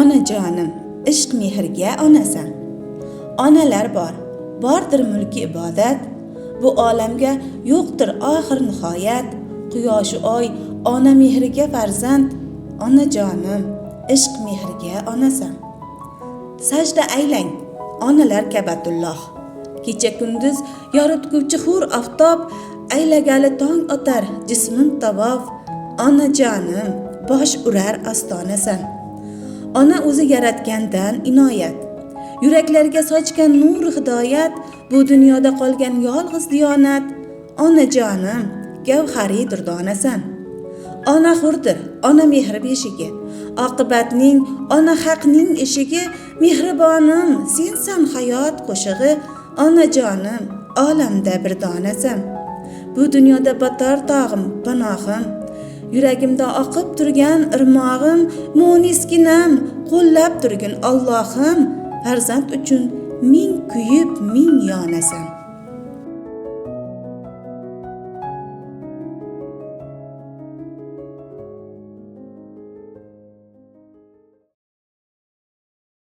Onajonim, ishq mehrga onasan. Onalar bor, bordir mulki ibodat. Bu olamga yo'qdir oxir nihoyat. Quyoshi oy, ona mehriga farzand. Onajonim, ishq mehrga onasan. Sajda aylang, onalar Kabatulloh. Kecha kunduz yoritguvchi hur oftob, aylagali tong otar jismin tavof. Onajonim, bosh urar ostonasan. Ona o'zi yaratgandan inoyat. Yuraklarga sochgan nur hidoyat, bu dunyoda qolgan yolg'iz diyonat. Onajonim, gavhariy durdonasan. Ona hurdir, ona mehri beshigi. Oqibatning, ona haqning eshigi. Mehribonim, sensan hayot qo'shig'i. Onajonim, olamda bir donasan. Bu dunyoda batar tog'im, panohim. Yuragimda oqib turgan irmog'im, mo'niskinam, qo'llab turgin Allohim. Farzand uchun ming kuyib, ming yonasan.